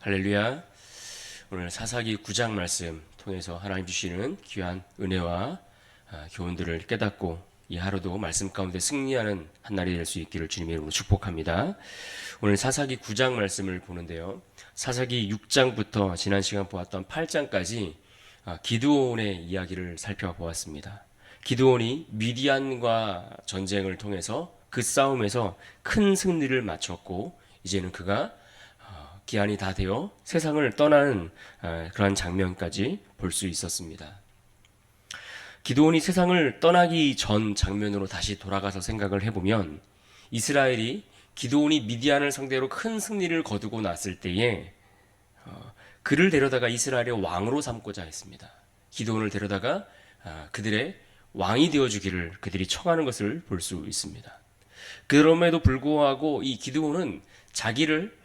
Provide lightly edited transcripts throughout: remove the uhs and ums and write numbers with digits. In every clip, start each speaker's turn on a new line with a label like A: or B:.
A: 할렐루야. 오늘 사사기 9장 말씀 통해서 하나님 주시는 귀한 은혜와 교훈들을 깨닫고 이 하루도 말씀 가운데 승리하는 한 날이 될 수 있기를 주님의 이름으로 축복합니다. 오늘 사사기 9장 말씀을 보는데요. 사사기 6장부터 지난 시간 보았던 8장까지 기드온의 이야기를 살펴보았습니다. 기드온이 미디안과 전쟁을 통해서 그 싸움에서 큰 승리를 마쳤고 이제는 그가 기한이 다 되어 세상을 떠나는 그러한 장면까지 볼 수 있었습니다. 기드온이 세상을 떠나기 전 장면으로 다시 돌아가서 생각을 해보면 이스라엘이 기드온이 미디안을 상대로 큰 승리를 거두고 났을 때에 그를 데려다가 이스라엘의 왕으로 삼고자 했습니다. 기드온을 데려다가 그들의 왕이 되어주기를 그들이 청하는 것을 볼 수 있습니다. 그럼에도 불구하고 이 기드온은 자기를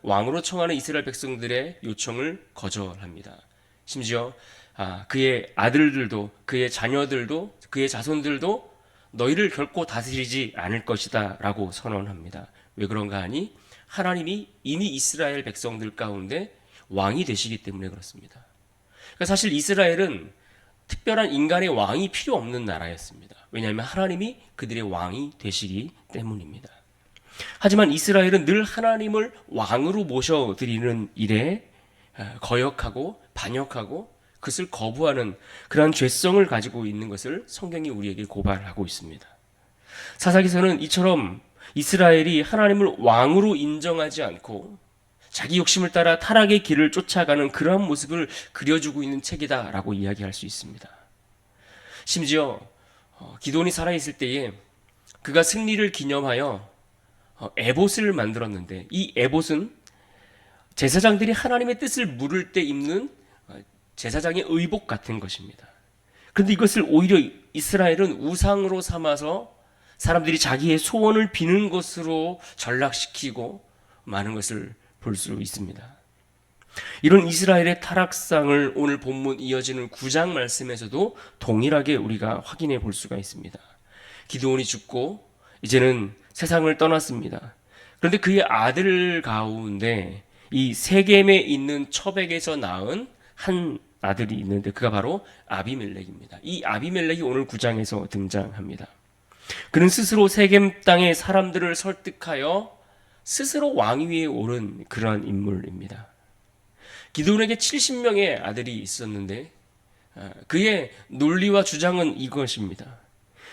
A: 왕으로 청하는 이스라엘 백성들의 요청을 거절합니다. 심지어 그의 아들들도 그의 자녀들도 그의 자손들도 너희를 결코 다스리지 않을 것이다 라고 선언합니다. 왜 그런가 하니 하나님이 이미 이스라엘 백성들 가운데 왕이 되시기 때문에 그렇습니다. 그러니까 사실 이스라엘은 특별한 인간의 왕이 필요 없는 나라였습니다. 왜냐하면 하나님이 그들의 왕이 되시기 때문입니다. 하지만 이스라엘은 늘 하나님을 왕으로 모셔드리는 일에 거역하고 반역하고 그것을 거부하는 그러한 죄성을 가지고 있는 것을 성경이 우리에게 고발하고 있습니다. 사사기서는 이처럼 이스라엘이 하나님을 왕으로 인정하지 않고 자기 욕심을 따라 타락의 길을 쫓아가는 그러한 모습을 그려주고 있는 책이다라고 이야기할 수 있습니다. 심지어 기드온이 살아있을 때에 그가 승리를 기념하여 에봇을 만들었는데 이 에봇은 제사장들이 하나님의 뜻을 물을 때 입는 제사장의 의복 같은 것입니다. 그런데 이것을 오히려 이스라엘은 우상으로 삼아서 사람들이 자기의 소원을 비는 것으로 전락시키고 많은 것을 볼 수 있습니다. 이런 이스라엘의 타락상을 오늘 본문 이어지는 9장 말씀에서도 동일하게 우리가 확인해 볼 수가 있습니다. 기드온이 죽고 이제는 세상을 떠났습니다. 그런데 그의 아들 가운데 이 세겜에 있는 처백에서 낳은 한 아들이 있는데 그가 바로 아비멜렉입니다. 이 아비멜렉이 오늘 9장에서 등장합니다. 그는 스스로 세겜 땅의 사람들을 설득하여 스스로 왕위에 오른 그러한 인물입니다. 기드온에게 70명의 아들이 있었는데 그의 논리와 주장은 이것입니다.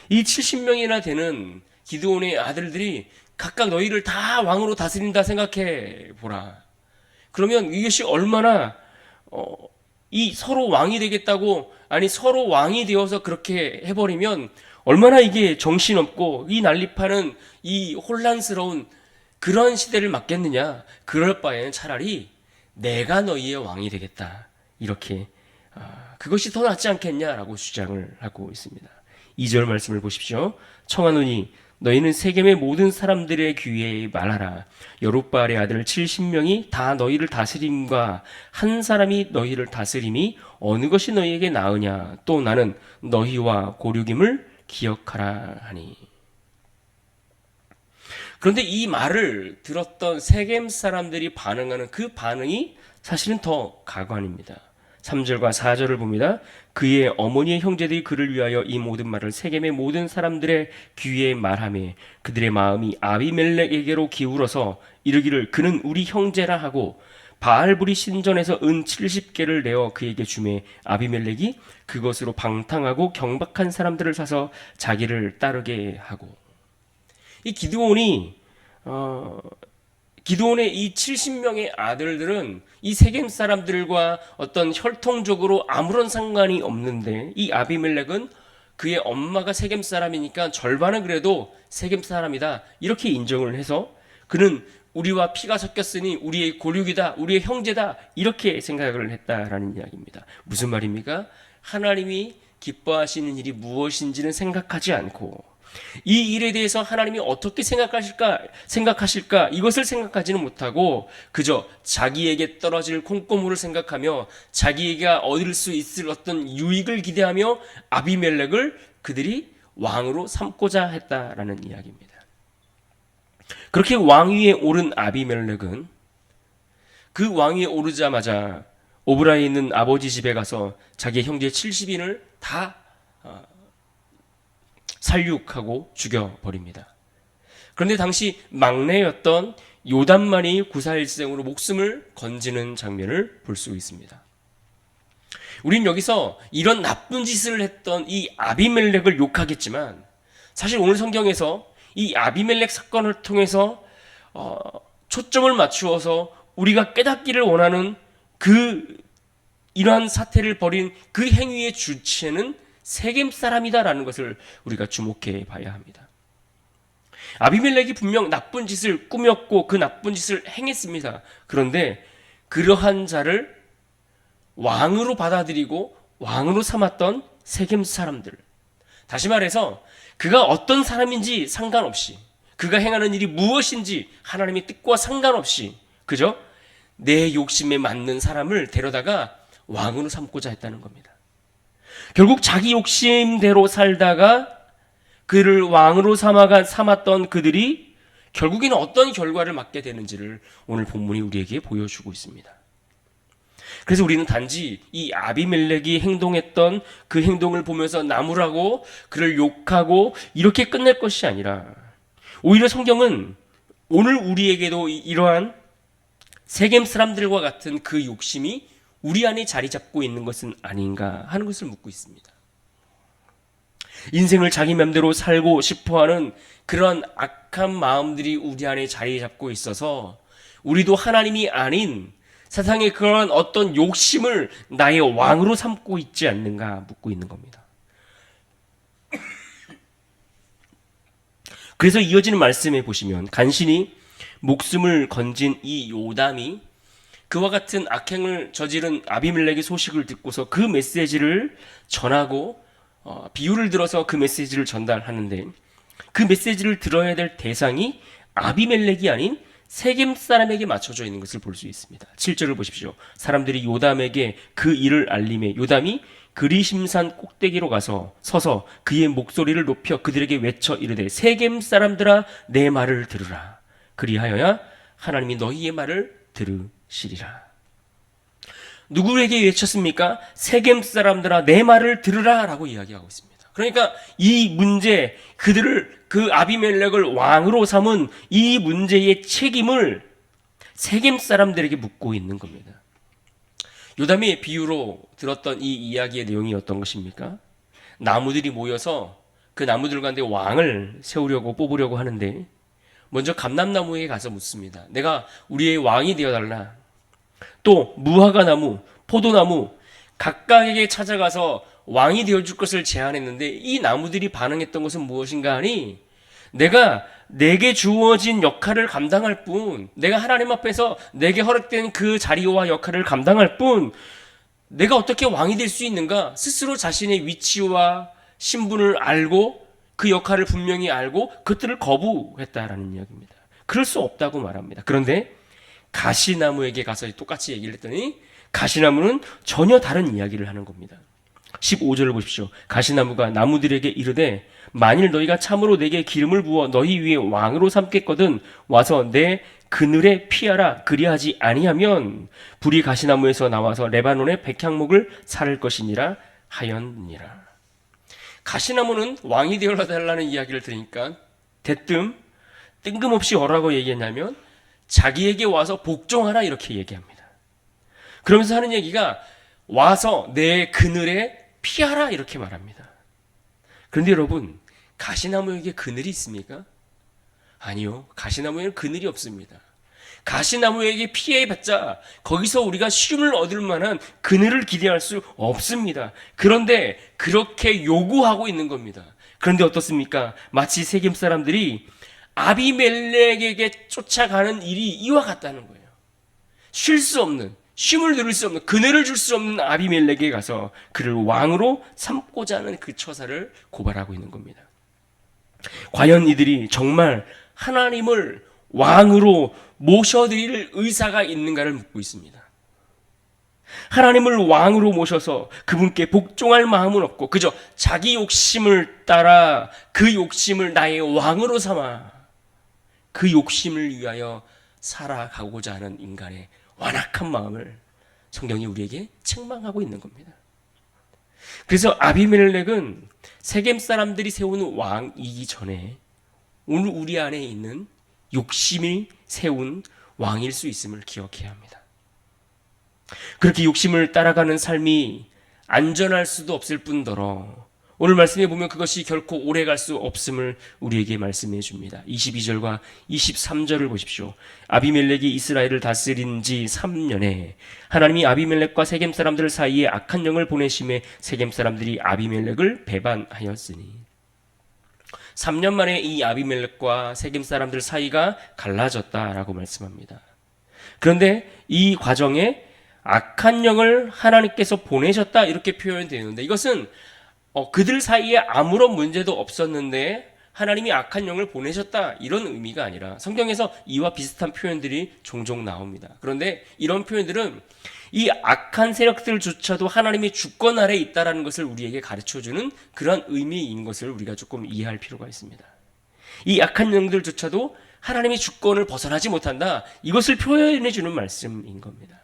A: 이 70명이나 되는 기드온의 아들들이 각각 너희를 다 왕으로 다스린다 생각해 보라. 그러면 이것이 얼마나 이 서로 왕이 되겠다고 서로 왕이 되어서 그렇게 해버리면 얼마나 이게 정신없고 이 난립하는 이 혼란스러운 그런 시대를 맞겠느냐. 그럴 바에는 차라리 내가 너희의 왕이 되겠다. 이렇게 그것이 더 낫지 않겠냐라고 주장을 하고 있습니다. 2절 말씀을 보십시오. 청하노니 너희는 세겜의 모든 사람들의 귀에 말하라. 여룹바알의 아들 70명이 다 너희를 다스림과 한 사람이 너희를 다스림이 어느 것이 너희에게 나으냐. 또 나는 너희와 고륙임을 기억하라 하니. 그런데 이 말을 들었던 세겜 사람들이 반응하는 그 반응이 사실은 더 가관입니다. 3절과 4절을 봅니다. 그의 어머니의 형제들이 그를 위하여 이 모든 말을 세겜의 모든 사람들의 귀에 말하며 그들의 마음이 아비멜렉에게로 기울어서 이르기를 그는 우리 형제라 하고 바알불이 신전에서 은 70개를 내어 그에게 주매 아비멜렉이 그것으로 방탕하고 경박한 사람들을 사서 자기를 따르게 하고. 이 기드온의 이 70명의 아들들은 이 세겜 사람들과 어떤 혈통적으로 아무런 상관이 없는데 이 아비멜렉은 그의 엄마가 세겜 사람이니까 절반은 그래도 세겜 사람이다 이렇게 인정을 해서 그는 우리와 피가 섞였으니 우리의 고륙이다 우리의 형제다 이렇게 생각을 했다라는 이야기입니다. 무슨 말입니까? 하나님이 기뻐하시는 일이 무엇인지는 생각하지 않고 이 일에 대해서 하나님이 어떻게 생각하실까 이것을 생각하지는 못하고 그저 자기에게 떨어질 콩고물을 생각하며 자기가 얻을 수 있을 어떤 유익을 기대하며 아비멜렉을 그들이 왕으로 삼고자 했다라는 이야기입니다. 그렇게 왕위에 오른 아비멜렉은 그 왕위에 오르자마자 오브라에 있는 아버지 집에 가서 자기 형제 70인을 다 살육하고 죽여버립니다. 그런데 당시 막내였던 요담만이 구사일생으로 목숨을 건지는 장면을 볼 수 있습니다. 우린 여기서 이런 나쁜 짓을 했던 이 아비멜렉을 욕하겠지만 사실 오늘 성경에서 이 아비멜렉 사건을 통해서 초점을 맞추어서 우리가 깨닫기를 원하는 이러한 사태를 벌인 그 행위의 주체는 세겜 사람이다라는 것을 우리가 주목해 봐야 합니다. 아비멜렉이 분명 나쁜 짓을 꾸몄고 그 나쁜 짓을 행했습니다. 그런데 그러한 자를 왕으로 받아들이고 왕으로 삼았던 세겜 사람들, 다시 말해서 그가 어떤 사람인지 상관없이, 그가 행하는 일이 무엇인지 하나님의 뜻과 상관없이 그저 내 욕심에 맞는 사람을 데려다가 왕으로 삼고자 했다는 겁니다. 결국 자기 욕심대로 살다가 그를 왕으로 삼았던 그들이 결국에는 어떤 결과를 맞게 되는지를 오늘 본문이 우리에게 보여주고 있습니다. 그래서 우리는 단지 이 아비멜렉이 행동했던 그 행동을 보면서 나무라고 그를 욕하고 이렇게 끝낼 것이 아니라 오히려 성경은 오늘 우리에게도 이러한 세겜 사람들과 같은 그 욕심이 우리 안에 자리 잡고 있는 것은 아닌가 하는 것을 묻고 있습니다. 인생을 자기 맘대로 살고 싶어하는 그런 악한 마음들이 우리 안에 자리 잡고 있어서 우리도 하나님이 아닌 세상의 그런 어떤 욕심을 나의 왕으로 삼고 있지 않는가 묻고 있는 겁니다. 그래서 이어지는 말씀에 보시면 간신히 목숨을 건진 이 요담이 그와 같은 악행을 저지른 아비멜렉의 소식을 듣고서 그 메시지를 전하고 비유를 들어서 그 메시지를 전달하는데 그 메시지를 들어야 될 대상이 아비멜렉이 아닌 세겜 사람에게 맞춰져 있는 것을 볼 수 있습니다. 7절을 보십시오. 사람들이 요담에게 그 일을 알림해 요담이 그리심산 꼭대기로 가서 서서 그의 목소리를 높여 그들에게 외쳐 이르되 세겜 사람들아 내 말을 들으라. 그리하여야 하나님이 너희의 말을 들으시리라. 누구에게 외쳤습니까? 세겜 사람들아 내 말을 들으라 라고 이야기하고 있습니다. 그러니까 이 문제, 그들을 그 아비멜렉을 왕으로 삼은 이 문제의 책임을 세겜 사람들에게 묻고 있는 겁니다. 요담의 비유로 들었던 이 이야기의 내용이 어떤 것입니까? 나무들이 모여서 그 나무들 가운데 왕을 세우려고 뽑으려고 하는데 먼저 감람나무에 가서 묻습니다. 내가 우리의 왕이 되어달라. 또 무화과 나무, 포도나무 각각에게 찾아가서 왕이 되어줄 것을 제안했는데 이 나무들이 반응했던 것은 무엇인가 하니 내게 주어진 역할을 감당할 뿐, 내가 하나님 앞에서 내게 허락된 그 자리와 역할을 감당할 뿐 내가 어떻게 왕이 될 수 있는가? 스스로 자신의 위치와 신분을 알고 그 역할을 분명히 알고 그것들을 거부했다라는 이야기입니다. 그럴 수 없다고 말합니다. 그런데 가시나무에게 가서 똑같이 얘기를 했더니 가시나무는 전혀 다른 이야기를 하는 겁니다. 15절을 보십시오. 가시나무가 나무들에게 이르되 만일 너희가 참으로 내게 기름을 부어 너희 위에 왕으로 삼겠거든 와서 내 그늘에 피하라. 그리하지 아니하면 불이 가시나무에서 나와서 레바논의 백향목을 살을 것이니라 하였느니라. 가시나무는 왕이 되어달라는 이야기를 들으니까 대뜸 뜬금없이 뭐라고 얘기했냐면 자기에게 와서 복종하라 이렇게 얘기합니다. 그러면서 하는 얘기가 와서 내 그늘에 피하라 이렇게 말합니다. 그런데 여러분, 가시나무에게 그늘이 있습니까? 아니요. 가시나무에는 그늘이 없습니다. 가시나무에게 피해봤자 거기서 우리가 쉼을 얻을 만한 그늘을 기대할 수 없습니다. 그런데 그렇게 요구하고 있는 겁니다. 그런데 어떻습니까? 마치 세겜 사람들이 아비멜렉에게 쫓아가는 일이 이와 같다는 거예요. 쉴 수 없는, 쉼을 누릴 수 없는, 그늘을 줄 수 없는 아비멜렉에 가서 그를 왕으로 삼고자 하는 그 처사를 고발하고 있는 겁니다. 과연 이들이 정말 하나님을 왕으로 모셔드릴 의사가 있는가를 묻고 있습니다. 하나님을 왕으로 모셔서 그분께 복종할 마음은 없고 그저 자기 욕심을 따라 그 욕심을 나의 왕으로 삼아 그 욕심을 위하여 살아가고자 하는 인간의 완악한 마음을 성경이 우리에게 책망하고 있는 겁니다. 그래서 아비멜렉은 세겜 사람들이 세우는 왕이기 전에 오늘 우리 안에 있는 욕심이 세운 왕일 수 있음을 기억해야 합니다. 그렇게 욕심을 따라가는 삶이 안전할 수도 없을 뿐더러 오늘 말씀해 보면 그것이 결코 오래 갈 수 없음을 우리에게 말씀해 줍니다. 22절과 23절을 보십시오. 아비멜렉이 이스라엘을 다스린 지 3년에 하나님이 아비멜렉과 세겜 사람들 사이에 악한 영을 보내심에 세겜 사람들이 아비멜렉을 배반하였으니 3년 만에 이 아비멜렉과 세겜 사람들 사이가 갈라졌다라고 말씀합니다. 그런데 이 과정에 악한 영을 하나님께서 보내셨다 이렇게 표현되는데 이것은 그들 사이에 아무런 문제도 없었는데 하나님이 악한 영을 보내셨다 이런 의미가 아니라 성경에서 이와 비슷한 표현들이 종종 나옵니다. 그런데 이런 표현들은 이 악한 세력들조차도 하나님의 주권 아래에 있다는 것을 우리에게 가르쳐주는 그런 의미인 것을 우리가 조금 이해할 필요가 있습니다. 이 악한 영들조차도 하나님의 주권을 벗어나지 못한다 이것을 표현해 주는 말씀인 겁니다.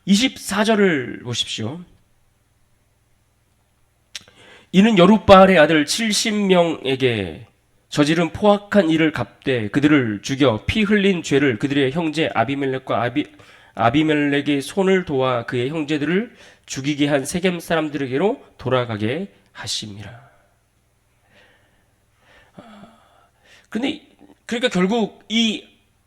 A: 24절을 보십시오. 이는 여룻바알의 아들 70명에게 저지른 포악한 일을 갚되 그들을 죽여 피 흘린 죄를 그들의 형제 아비멜렉과 아비멜렉의 손을 도와 그의 형제들을 죽이게 한 세겜 사람들에게로 돌아가게 하심이라. 그러니까 결국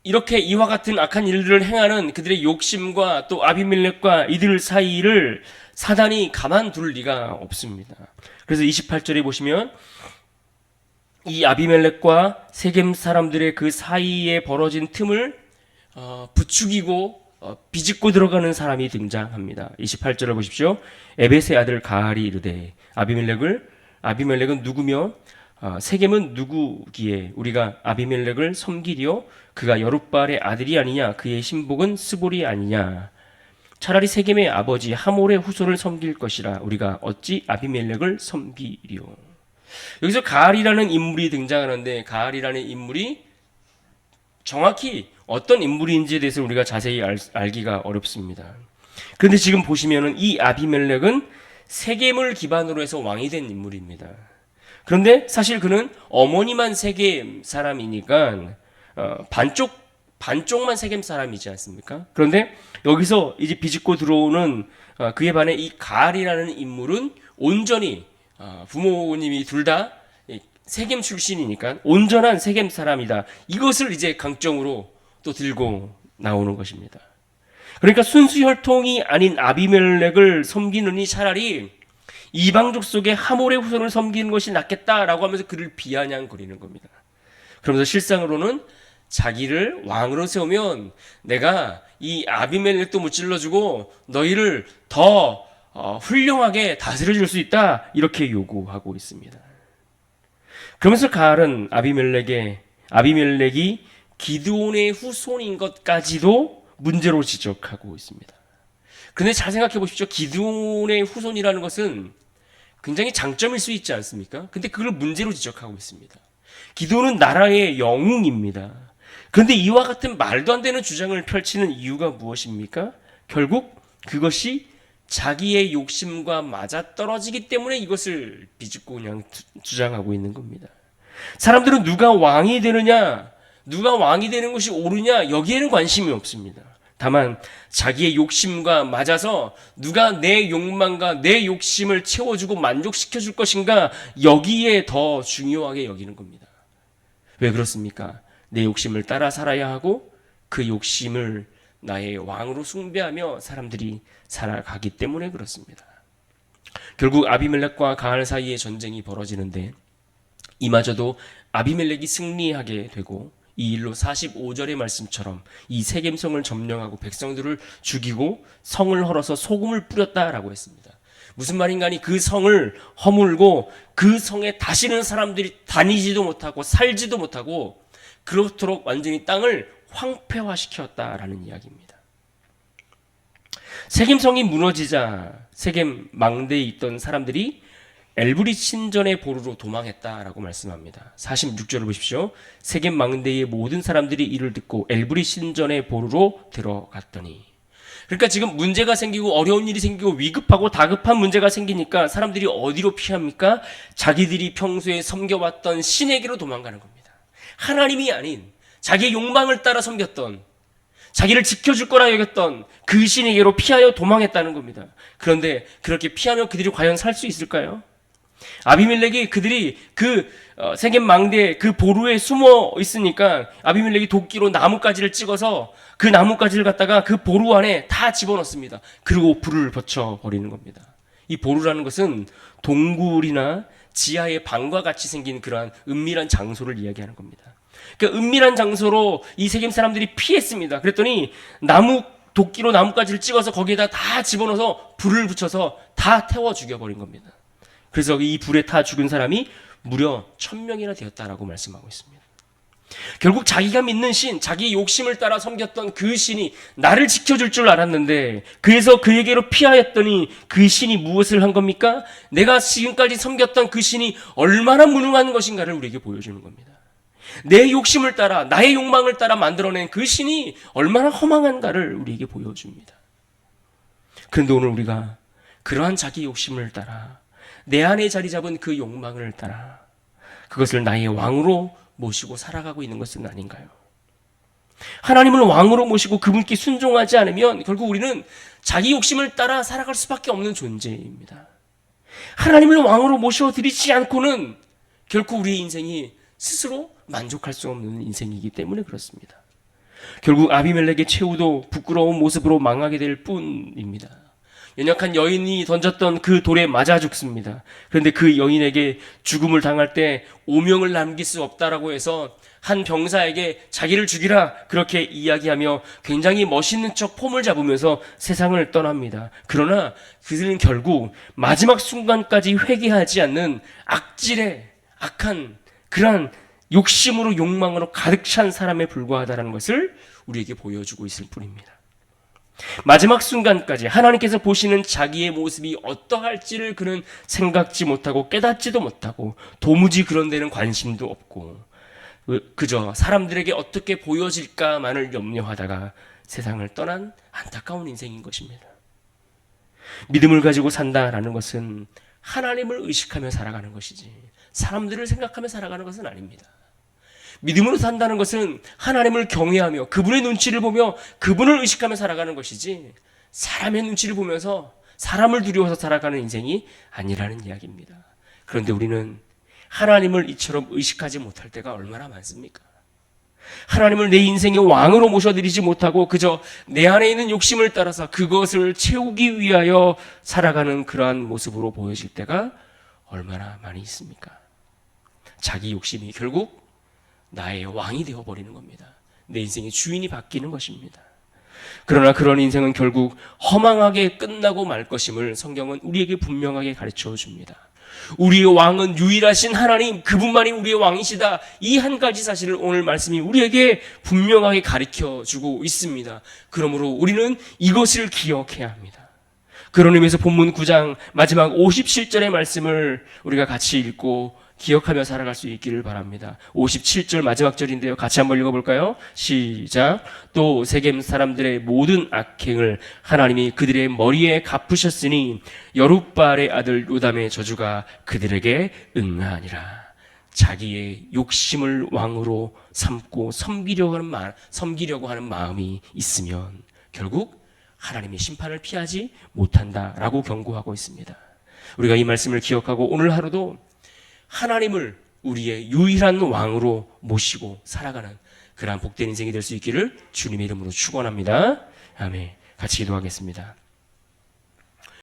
A: 이렇게 이와 같은 악한 일들을 행하는 그들의 욕심과 또 아비멜렉과 이들 사이를 사단이 가만둘 리가 없습니다. 그래서 28절에 보시면 이 아비멜렉과 세겜 사람들의 그 사이에 벌어진 틈을 부추기고 비집고 들어가는 사람이 등장합니다. 28절을 보십시오. 에벳의 아들 가알이 이르되 아비멜렉은 누구며 세겜은 누구기에 우리가 아비멜렉을 섬기리요 그가 여룻바알의 아들이 아니냐 그의 신복은 스볼이 아니냐 차라리 세겜의 아버지 하몰의 후손을 섬길 것이라 우리가 어찌 아비멜렉을 섬기리요. 여기서 가알이라는 인물이 등장하는데 가알이라는 인물이 정확히 어떤 인물인지에 대해서 우리가 자세히 알기가 어렵습니다. 그런데 지금 보시면은 이 아비멜렉은 세겜을 기반으로 해서 왕이 된 인물입니다. 그런데 사실 그는 어머니만 세겜 사람이니까 반쪽만 세겜 사람이지 않습니까? 그런데 여기서 이제 비집고 들어오는 그에 반해 이 가알이라는 인물은 온전히 부모님이 둘 다 세겜 출신이니까 온전한 세겜 사람이다. 이것을 이제 강점으로 또 들고 나오는 것입니다. 그러니까 순수 혈통이 아닌 아비멜렉을 섬기느니 차라리 이방족 속에 하몰의 후손을 섬기는 것이 낫겠다라고 하면서 그를 비아냥거리는 겁니다. 그러면서 실상으로는 자기를 왕으로 세우면 내가 이 아비멜렉도 무찔러주고 너희를 더 훌륭하게 다스려줄 수 있다 이렇게 요구하고 있습니다. 그러면서 가알은 아비멜렉이 기드온의 후손인 것까지도 문제로 지적하고 있습니다. 그런데 잘 생각해 보십시오. 기드온의 후손이라는 것은 굉장히 장점일 수 있지 않습니까? 근데 그걸 문제로 지적하고 있습니다. 기드온은 나라의 영웅입니다. 그런데 이와 같은 말도 안 되는 주장을 펼치는 이유가 무엇입니까? 결국 그것이 자기의 욕심과 맞아떨어지기 때문에 이것을 비집고 그냥 주장하고 있는 겁니다. 사람들은 누가 왕이 되느냐, 누가 왕이 되는 것이 옳으냐 여기에는 관심이 없습니다. 다만 자기의 욕심과 맞아서 누가 내 욕망과 내 욕심을 채워주고 만족시켜줄 것인가 여기에 더 중요하게 여기는 겁니다. 왜 그렇습니까? 내 욕심을 따라 살아야 하고 그 욕심을 나의 왕으로 숭배하며 사람들이 살아가기 때문에 그렇습니다. 결국 아비멜렉과 가알 사이에 전쟁이 벌어지는데 이마저도 아비멜렉이 승리하게 되고 이 일로 45절의 말씀처럼 이 세겜성을 점령하고 백성들을 죽이고 성을 헐어서 소금을 뿌렸다라고 했습니다. 무슨 말인가 하니 그 성을 허물고 그 성에 다시는 사람들이 다니지도 못하고 살지도 못하고 그렇도록 완전히 땅을 황폐화시켰다라는 이야기입니다. 세겜성이 무너지자 세겜 망대에 있던 사람들이 엘브릿 신전의 보루로 도망했다라고 말씀합니다. 46절을 보십시오. 세겜 망대의 모든 사람들이 이를 듣고 엘브릿 신전의 보루로 들어갔더니, 그러니까 지금 문제가 생기고 어려운 일이 생기고 위급하고 다급한 문제가 생기니까 사람들이 어디로 피합니까? 자기들이 평소에 섬겨왔던 신에게로 도망가는 겁니다. 하나님이 아닌 자기의 욕망을 따라 섬겼던, 자기를 지켜줄 거라 여겼던 그 신에게로 피하여 도망했다는 겁니다. 그런데 그렇게 피하면 그들이 과연 살 수 있을까요? 아비멜렉이 그들이 그 세겜 망대 그 보루에 숨어 있으니까 아비멜렉이 도끼로 나뭇가지를 찍어서 그 나뭇가지를 갖다가 그 보루 안에 다 집어넣습니다. 그리고 불을 붙여버리는 겁니다. 이 보루라는 것은 동굴이나 지하의 방과 같이 생긴 그러한 은밀한 장소를 이야기하는 겁니다. 그 은밀한 장소로 이 세겜 사람들이 피했습니다. 그랬더니 도끼로 나뭇가지를 찍어서 거기에다 다 집어넣어서 불을 붙여서 다 태워 죽여버린 겁니다. 그래서 이 불에 타 죽은 사람이 무려 1000명이나 되었다라고 말씀하고 있습니다. 결국 자기가 믿는 신, 자기 욕심을 따라 섬겼던 그 신이 나를 지켜줄 줄 알았는데, 그래서 그에게로 피하였더니 그 신이 무엇을 한 겁니까? 내가 지금까지 섬겼던 그 신이 얼마나 무능한 것인가를 우리에게 보여주는 겁니다. 내 욕심을 따라, 나의 욕망을 따라 만들어낸 그 신이 얼마나 허망한가를 우리에게 보여줍니다. 그런데 오늘 우리가 그러한 자기 욕심을 따라, 내 안에 자리 잡은 그 욕망을 따라 그것을 나의 왕으로 모시고 살아가고 있는 것은 아닌가요? 하나님을 왕으로 모시고 그분께 순종하지 않으면 결국 우리는 자기 욕심을 따라 살아갈 수밖에 없는 존재입니다. 하나님을 왕으로 모셔드리지 않고는 결코 우리의 인생이 스스로 만족할 수 없는 인생이기 때문에 그렇습니다. 결국 아비멜렉의 최후도 부끄러운 모습으로 망하게 될 뿐입니다. 연약한 여인이 던졌던 그 돌에 맞아 죽습니다. 그런데 그 여인에게 죽음을 당할 때 오명을 남길 수 없다라고 해서 한 병사에게 자기를 죽이라 그렇게 이야기하며 굉장히 멋있는 척 폼을 잡으면서 세상을 떠납니다. 그러나 그들은 결국 마지막 순간까지 회개하지 않는 악질의 악한 그러한 욕심으로 욕망으로 가득 찬 사람에 불과하다는 것을 우리에게 보여주고 있을 뿐입니다. 마지막 순간까지 하나님께서 보시는 자기의 모습이 어떠할지를 그는 생각지 못하고 깨닫지도 못하고 도무지 그런 데는 관심도 없고 그저 사람들에게 어떻게 보여질까만을 염려하다가 세상을 떠난 안타까운 인생인 것입니다. 믿음을 가지고 산다라는 것은 하나님을 의식하며 살아가는 것이지 사람들을 생각하며 살아가는 것은 아닙니다. 믿음으로 산다는 것은 하나님을 경외하며 그분의 눈치를 보며 그분을 의식하며 살아가는 것이지 사람의 눈치를 보면서 사람을 두려워서 살아가는 인생이 아니라는 이야기입니다. 그런데 우리는 하나님을 이처럼 의식하지 못할 때가 얼마나 많습니까? 하나님을 내 인생의 왕으로 모셔드리지 못하고 그저 내 안에 있는 욕심을 따라서 그것을 채우기 위하여 살아가는 그러한 모습으로 보여질 때가 얼마나 많이 있습니까? 자기 욕심이 결국 나의 왕이 되어버리는 겁니다. 내 인생의 주인이 바뀌는 것입니다. 그러나 그런 인생은 결국 허망하게 끝나고 말 것임을 성경은 우리에게 분명하게 가르쳐 줍니다. 우리의 왕은 유일하신 하나님, 그분만이 우리의 왕이시다. 이 한 가지 사실을 오늘 말씀이 우리에게 분명하게 가르쳐 주고 있습니다. 그러므로 우리는 이것을 기억해야 합니다. 그런 의미에서 본문 9장 마지막 57절의 말씀을 우리가 같이 읽고 기억하며 살아갈 수 있기를 바랍니다. 57절 마지막 절인데요. 같이 한번 읽어볼까요? 시작. 또 세겜 사람들의 모든 악행을 하나님이 그들의 머리에 갚으셨으니 여룻바알의 아들 요담의 저주가 그들에게 응하니라. 자기의 욕심을 왕으로 삼고 섬기려고 하는 마음이 있으면 결국 하나님의 심판을 피하지 못한다라고 경고하고 있습니다. 우리가 이 말씀을 기억하고 오늘 하루도 하나님을 우리의 유일한 왕으로 모시고 살아가는 그러한 복된 인생이 될 수 있기를 주님의 이름으로 축원합니다. 아멘. 같이 기도하겠습니다.